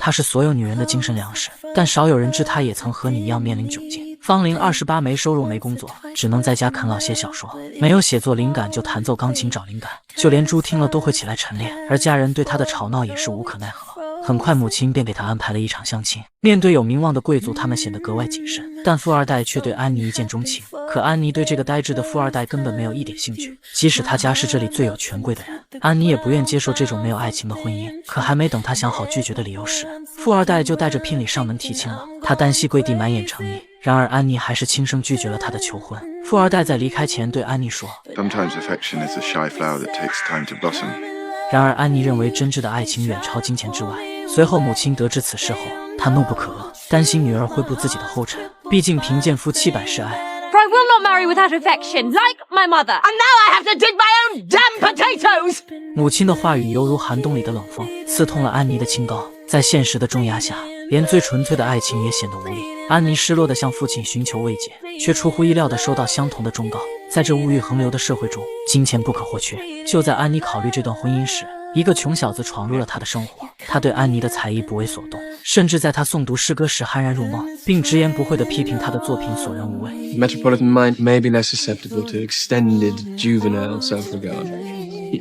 她是所有女人的精神粮食，但少有人知她也曾和你一样面临窘境。芳龄28，没收入没工作，只能在家啃老写小说，没有写作灵感就弹奏钢琴找灵感，就连猪听了都会起来晨练，而家人对她的吵闹也是无可奈何。很快母亲便给她安排了一场相亲，面对有名望的贵族，他们显得格外谨慎，但富二代却对安妮一见钟情。可安妮对这个呆滞的富二代根本没有一点兴趣，即使他家是这里最有权贵的人，安妮也不愿接受这种没有爱情的婚姻。可还没等她想好拒绝的理由时，富二代就带着聘礼上门提亲了。他单膝跪地，满眼诚意，然而安妮还是轻声拒绝了他的求婚。富二代在离开前对安妮说 Sometimes affection is a shy flower that takes time to blossom. 然而安妮认为真挚的爱情远超金钱之外。随后母亲得知此事后，她怒不可遏，担心女儿会步自己的后尘，毕竟贫贱夫妻百事哀。For I will not marry without affection, like my mother. And now I have to dig my own damn potatoes. 母亲的话语犹如寒冬里的冷风，刺痛了安妮的清高。在现实的重压下，连最纯粹的爱情也显得无力。安妮失落地向父亲寻求慰藉，却出乎意料地收到相同的忠告。在这物欲横流的社会中，金钱不可或缺。就在安妮考虑这段婚姻时，一个穷小子闯入了她的生活。他对安妮的才艺不为所动，甚至在她诵读诗歌时酣然入梦，并直言不讳地批评她的作品所人无味。Metropolitan mind may be less susceptible to extended juvenile self-regard.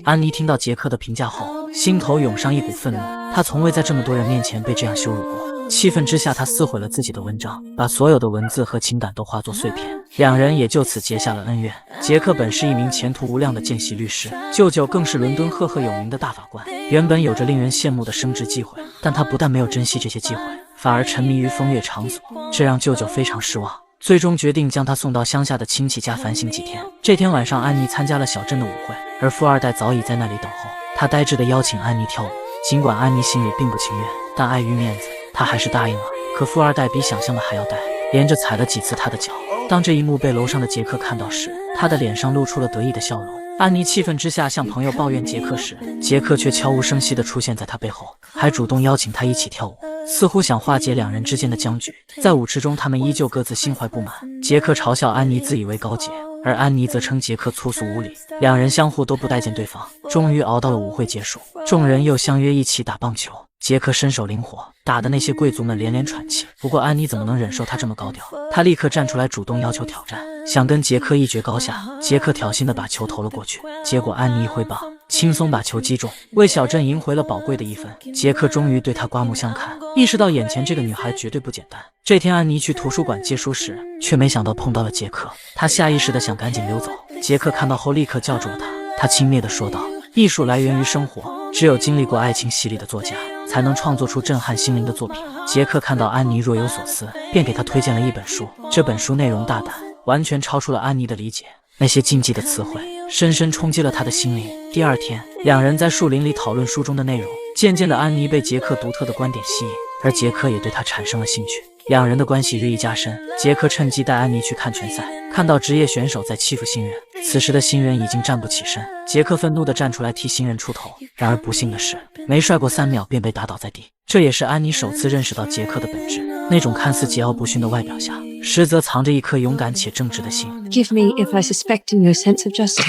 安妮听到杰克的评价后，心头涌上一股愤怒。她从未在这么多人面前被这样羞辱过。气愤之下，她撕毁了自己的文章，把所有的文字和情感都化作碎片。两人也就此结下了恩怨。杰克本是一名前途无量的见习律师，舅舅更是伦敦赫赫有名的大法官，原本有着令人羡慕的升职机会，但他不但没有珍惜这些机会，反而沉迷于风月场所，这让舅舅非常失望，最终决定将他送到乡下的亲戚家反省几天。这天晚上，安妮参加了小镇的舞会，而富二代早已在那里等候。他呆滞地邀请安妮跳舞，尽管安妮心里并不情愿，但碍于面子，她还是答应了。可富二代比想象的还要呆，连着踩了几次她的脚。当这一幕被楼上的杰克看到时，他的脸上露出了得意的笑容。安妮气愤之下向朋友抱怨杰克时，杰克却悄无声息地出现在她背后，还主动邀请她一起跳舞，似乎想化解两人之间的僵局。在舞池中，他们依旧各自心怀不满。杰克嘲笑安妮自以为高洁，而安妮则称杰克粗俗无礼，两人相互都不待见对方。终于熬到了舞会结束，众人又相约一起打棒球。杰克身手灵活，打得那些贵族们连连喘气。不过安妮怎么能忍受他这么高调？她立刻站出来主动要求挑战，想跟杰克一决高下。杰克挑衅地把球投了过去，结果安妮一挥棒，轻松把球击中，为小镇赢回了宝贵的1分。杰克终于对她刮目相看，意识到眼前这个女孩绝对不简单。这天安妮去图书馆借书时，却没想到碰到了杰克，她下意识地想赶紧溜走。杰克看到后立刻叫住了她，他轻蔑地说道：艺术来源于生活，只有经历过爱情洗礼的作家才能创作出震撼心灵的作品。杰克看到安妮若有所思，便给她推荐了一本书。这本书内容大胆，完全超出了安妮的理解，那些禁忌的词汇深深冲击了她的心灵。第二天，两人在树林里讨论书中的内容。渐渐的，安妮被杰克独特的观点吸引，而杰克也对她产生了兴趣。两人的关系日益加深。杰克趁机带安妮去看拳赛，看到职业选手在欺负新人，此时的新人已经站不起身。杰克愤怒地站出来替新人出头，然而不幸的是，没帅过3秒便被打倒在地。这也是安妮首次认识到杰克的本质，那种看似桀骜不驯的外表下，实则藏着一颗勇敢且正直的心。 Forgive me if I suspect in your sense of justice.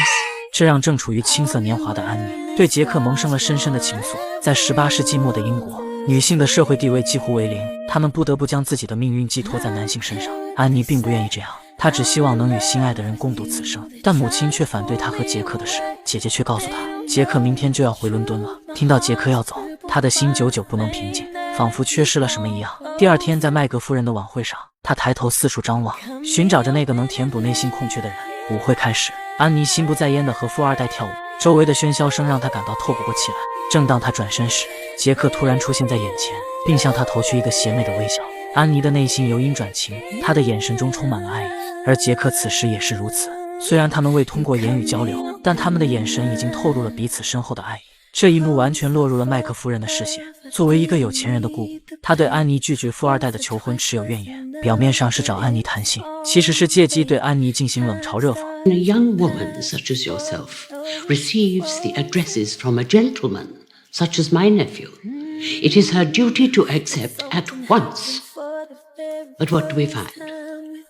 这让正处于青涩年华的安妮对杰克萌生了深深的情愫。在18世纪末的英国，女性的社会地位几乎为零，她们不得不将自己的命运寄托在男性身上。安妮并不愿意这样，她只希望能与心爱的人共度此生，但母亲却反对她和杰克的事。姐姐却告诉她，杰克明天就要回伦敦了。听到杰克要走，她的心久久不能平静，仿佛缺失了什么一样。第二天，在麦格夫人的晚会上，她抬头四处张望，寻找着那个能填补内心空缺的人。舞会开始，安妮心不在焉地和富二代跳舞，周围的喧嚣声让她感到透不过气来。正当她转身时，杰克突然出现在眼前，并向她投去一个邪魅的微笑。安妮的内心由阴转晴，她的眼神中充满了爱意，而杰克此时也是如此。虽然他们未通过言语交流，但他们的眼神已经透露了彼此深厚的爱意。这一幕完全落入了麦克夫人的视线。作为一个有钱人的姑姑，她对安妮拒绝富二代的求婚持有怨言，表面上是找安妮谈心，其实是借机对安妮进行冷嘲热讽。When a young woman such as yourself receives the addresses from a gentleman such as my nephew, it is her duty to accept at once. But what do we find?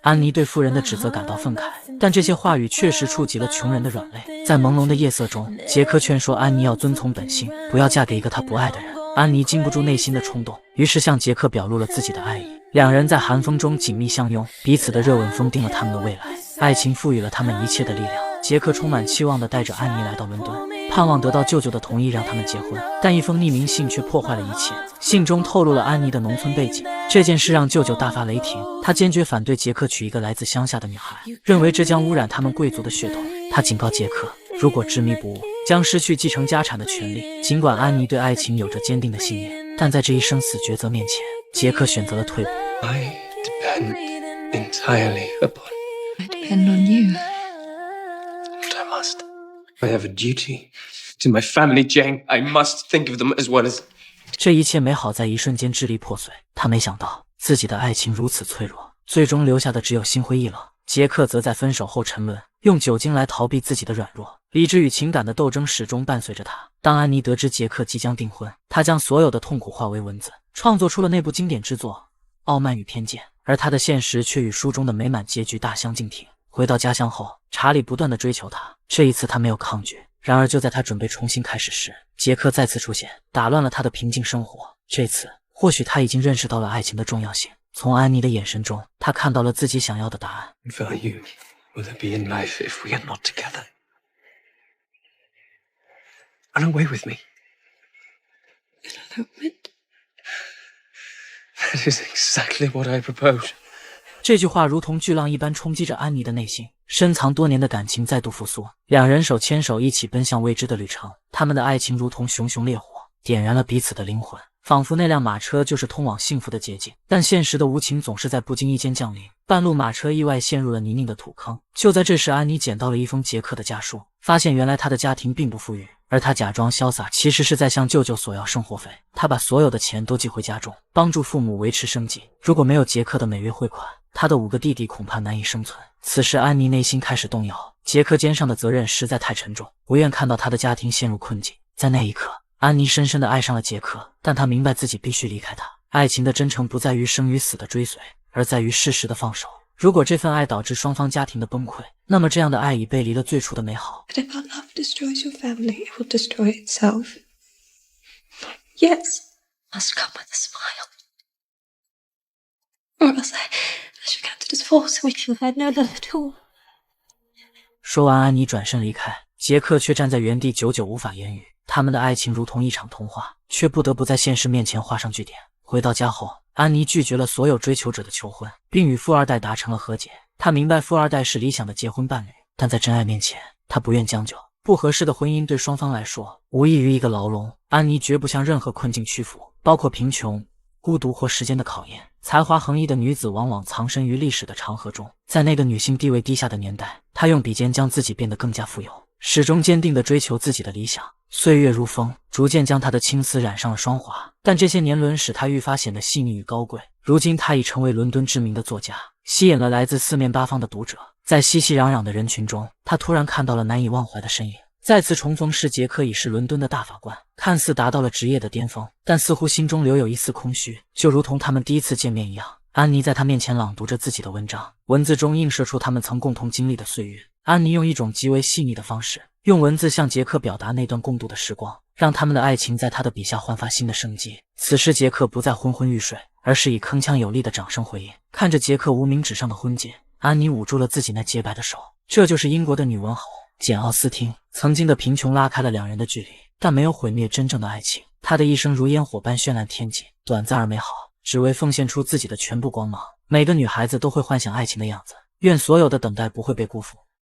安妮对富人的指责感到愤慨，但这些话语确实触及了穷人的软肋。在朦胧的夜色中，杰克劝说安妮要遵从本心，不要嫁给一个她不爱的人。安妮禁不住内心的冲动，于是向杰克表露了自己的爱意。两人在寒风中紧密相拥，彼此的热吻封定了他们的未来。爱情赋予了他们一切的力量。杰克充满期望地带着安妮来到伦敦，盼望得到舅舅的同意让他们结婚。但一封匿名信却破坏了一切。信中透露了安妮的农村背景，这件事让舅舅大发雷霆。他坚决反对杰克娶一个来自乡下的女孩，认为这将污染他们贵族的血统。他警告杰克，如果执迷不悟，将失去继承家产的权利。尽管安妮对爱情有着坚定的信念，但在这一生死抉择面前，杰克选择了退步。I depend entirely upon I depend on you. what I must. I have a duty to my family, Jane. I must think of them as well as... 这一切美好在一瞬间支离破碎。他没想到自己的爱情如此脆弱，最终留下的只有心灰意冷。杰克则在分手后沉沦，用酒精来逃避自己的软弱。理智与情感的斗争始终伴随着他。当安妮得知杰克即将订婚，她将所有的痛苦化为文字，创作出了那部经典之作《傲慢与偏见》。而他的现实却与书中的美满结局大相径庭。回到家乡后，查理不断地追求他，这一次他没有抗拒。然而就在他准备重新开始时，杰克再次出现，打乱了他的平静生活。这次或许他已经认识到了爱情的重要性。从安妮的眼神中，他看到了自己想要的答案。 What value will there be in life if we are not together? Run away with me. Elopement? That is exactly what I propose. 这句话如同巨浪一般冲击着安妮的内心，深藏多年的感情再度复苏。两人手牵手一起奔向未知的旅程，他们的爱情如同熊熊烈火，点燃了彼此的灵魂，仿佛那辆马车就是通往幸福的捷径。但现实的无情总是在不经意间降临，半路马车意外陷入了泥泞的土坑。就在这时，安妮捡到了一封杰克的家书，发现原来他的家庭并不富裕，而他假装潇洒，其实是在向舅舅索要生活费。他把所有的钱都寄回家中，帮助父母维持生计。如果没有杰克的每月汇款，他的5个弟弟恐怕难以生存。此时安妮内心开始动摇，杰克肩上的责任实在太沉重，不愿看到他的家庭陷入困境。在那一刻，安妮深深地爱上了杰克，但她明白自己必须离开他。爱情的真诚不在于生与死的追随，而在于适时的放手。如果这份爱导致双方家庭的崩溃，那么这样的爱已背离了最初的美好。 But if our love destroys your family, it will destroy itself. Yes, must come with a smile. Or else I should get to divorce and we You had no love at all. 说完，安妮转身离开，杰克却站在原地，久久无法言语。他们的爱情如同一场童话，却不得不在现实面前画上句点。回到家后，安妮拒绝了所有追求者的求婚，并与富二代达成了和解。她明白富二代是理想的结婚伴侣，但在真爱面前，她不愿将就。不合适的婚姻对双方来说无异于一个牢笼。安妮绝不向任何困境屈服，包括贫穷、孤独或时间的考验。才华横溢的女子往往藏身于历史的长河中，在那个女性地位低下的年代，她用笔尖将自己变得更加富有，始终坚定地追求自己的理想。岁月如风，逐渐将她的青丝染上了霜华，但这些年轮使她愈发显得细腻与高贵。如今她已成为伦敦知名的作家，吸引了来自四面八方的读者。在熙熙攘攘的人群中，她突然看到了难以忘怀的身影。再次重逢时，杰克已是伦敦的大法官，看似达到了职业的巅峰，但似乎心中留有一丝空虚，就如同他们第一次见面一样。安妮在他面前朗读着自己的文章，文字中映射出他们曾共同经历的岁月。安妮用一种极为细腻的方式，用文字向杰克表达那段共度的时光，让他们的爱情在他的笔下焕发新的生机。此时杰克不再昏昏欲睡，而是以铿锵有力的掌声回应。看着杰克无名指上的婚戒，安妮捂住了自己那洁白的手。这就是英国的女文豪简·奥斯汀。曾经的贫穷拉开了两人的距离，但没有毁灭真正的爱情。她的一生如烟火般绚烂天际，短暂而美好，只为奉献出自己的全部光芒。每个女孩子都会幻想爱情的样子，愿所有的等待不会被辜负。